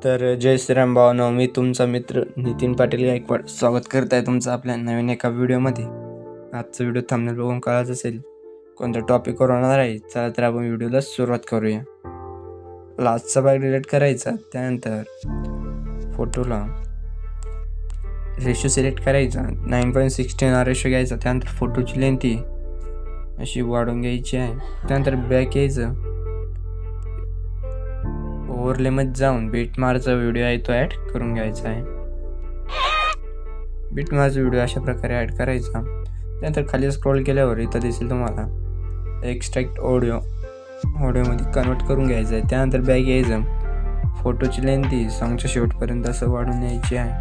तर जय श्रीराम भावनो, मी तुमचा मित्र नितीन पाटील गायकवाड स्वागत करत आहे तुमचं आपल्या नवीन एका व्हिडिओमध्ये. आजचा व्हिडिओ थंबनेल बघून कळत असेल कोणत्या टॉपिकवर होणार आहे. चला तर आपण व्हिडिओला सुरुवात करूया. लास्टचा भाग डिलीट करायचा, त्यानंतर फोटोला रेशो सिलेक्ट करायचा, 9.16 रेशो घ्यायचा. त्यानंतर फोटोची लेंथ अशी वाढवून घ्यायची आहे. त्यानंतर बॅक यायचं, ओव्हरलेमध्ये जाऊन बीटमार्कचा व्हिडिओ आहे तो ॲड करून घ्यायचा आहे. बीटमार्कचा व्हिडिओ अशा प्रकारे ॲड करायचा. त्यानंतर खाली स्क्रॉल केल्यावर इथं दिसेल तुम्हाला एक्स्ट्रॅक्ट ऑडिओमध्ये कन्वर्ट करून घ्यायचं आहे. त्यानंतर बॅक यायचं, फोटोची लेंथ सॉंगच्या शेवटपर्यंत असं वाढवून न्यायची आहे.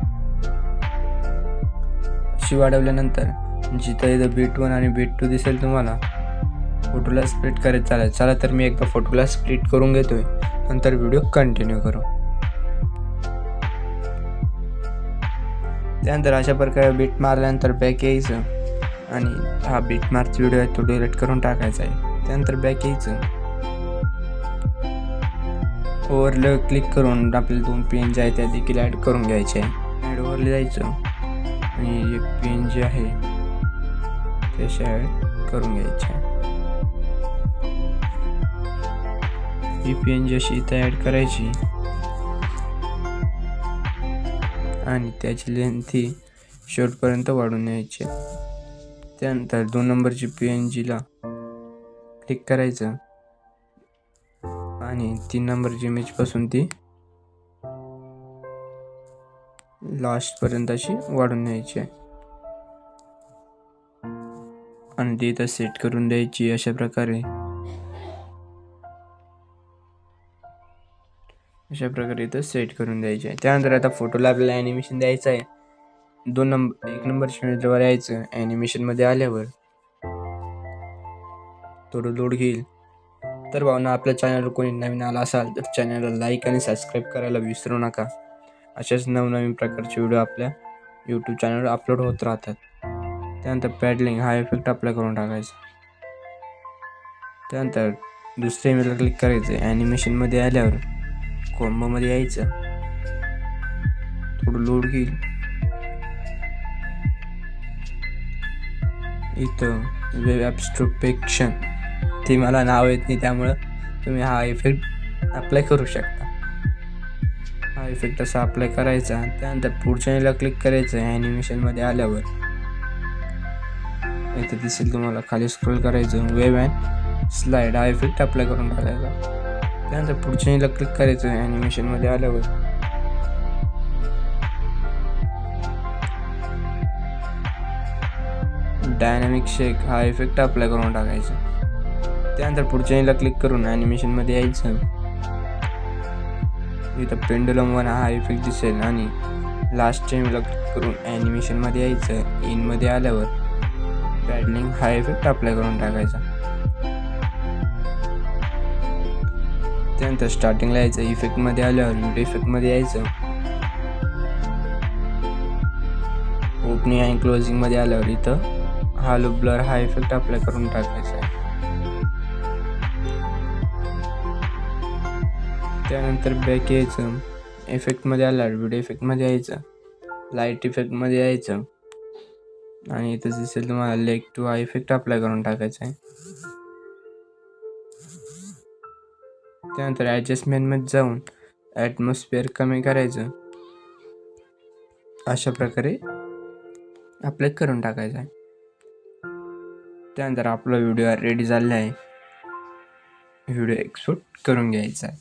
अशी वाढवल्यानंतर जिथं इथं बीट 1 आणि बीट 2 दिसेल तुम्हाला, फोटोला स्प्लिट करत चालेल. चला तर मी एकदा फोटोला स्प्लिट करून घेतोय, नंतर व्हिडिओ कंटिन्यू करू. त्यानंतर अशा प्रकारे बीट मारल्यानंतर बॅक यायचं आणि हा बीट मार्कचा व्हिडिओ आहे तो डिलीट करून टाकायचा आहे. त्यानंतर बॅक यायचं, ओव्हरले क्लिक करून आपल्याला 2 PNG आहेत त्या देखील ॲड करून घ्यायचे आहे. ॲड ओव्हरले जायचं आणि एक PNG आहे त्याशी ॲड करून घ्यायचे आहे. ही PNG अशी इथे ॲड करायची आणि त्याची लेंथ शेवटपर्यंत वाढवून न्यायची. त्यानंतर 2 नंबरची PNGला क्लिक करायचं आणि 3 नंबरची इमेजपासून ती लास्टपर्यंत अशी वाढवून न्यायची आहे आणि ती इथं सेट करून द्यायची. अशा प्रकारे इथं सेट करून द्यायचे आहे. त्यानंतर आता फोटोला आपल्याला ॲनिमेशन द्यायचं आहे. 1 नंबरच्या इमेजवर यायचं. ॲनिमेशनमध्ये आल्यावर थोडं लोड घेईल. तर भावना, आपल्या चॅनलवर कोणी नवीन आला असाल तर चॅनलला लाईक आणि सबस्क्राईब करायला विसरू नका. अशाच नवनवीन प्रकारचे व्हिडिओ आपल्या यूट्यूब चॅनलवर अपलोड होत राहतात. त्यानंतर पॅडलिंग हा इफेक्ट अप्लाय करून टाकायचा. त्यानंतर दुसऱ्या इमेजला क्लिक करायचं. ॲनिमेशनमध्ये आल्यावर कॉम्बोमध्ये यायचं, थोडं लोड घेईल. इथं वेब ॲब्स्ट्रॅक्शन ते मला नाव येत नाही, त्यामुळं तुम्ही हा इफेक्ट अप्लाय करू शकता. हा इफेक्ट असा अप्लाय करायचा. त्यानंतर पुढच्या इमेजला क्लिक करायचं. ॲनिमेशनमध्ये आल्यावर इथं दिसेल तुम्हाला, खाली स्क्रोल करायचं, वेब अँड स्लाइड हा इफेक्ट अप्लाय करून टाकायचा. त्यानंतर पुढच्या इमेजला क्लिक करायचं. ॲनिमेशनमध्ये आल्यावर डायनॅमिक शेक हा इफेक्ट अप्लाय करून टाकायचा. त्यानंतर पुढच्या इमेजला क्लिक करून ॲनिमेशनमध्ये यायचं. इथं पेंडुलम 1 हा इफेक्ट दिसेल आणि लास्टच्या इमेजला क्लिक करून ॲनिमेशनमध्ये यायचं. इनमध्ये आल्यावर पॅडलिंग हा इफेक्ट अप्लाय करून टाकायचा. त्यानंतर स्टार्टिंगला यायचं. इफेक्टमध्ये आल्यावर व्हिडिओ इफेक्टमध्ये यायचं. ओपनिंग आणि क्लोजिंगमध्ये आल्यावर इथं हालो ब्लर हा इफेक्ट अप्लाय करून टाकायचा आहे. त्यानंतर बॅक यायचं. इफेक्टमध्ये आल्यावर व्हिडिओ इफेक्टमध्ये यायचं, लाईट इफेक्टमध्ये यायचं आणि इथं दिसेल तुम्हाला लेग 2 हा इफेक्ट अप्लाय करून टाकायचा आहे. त्यानंतर ॲडजस्टमेंटमध्ये जाऊन ॲटमॉस्फिअर कमी करायचं. अशा प्रकारे अप्लाय करून टाकायचं आहे. त्यानंतर आपला व्हिडिओ रेडी झालेला आहे. व्हिडिओ एक्सपोर्ट करून घ्यायचा आहे.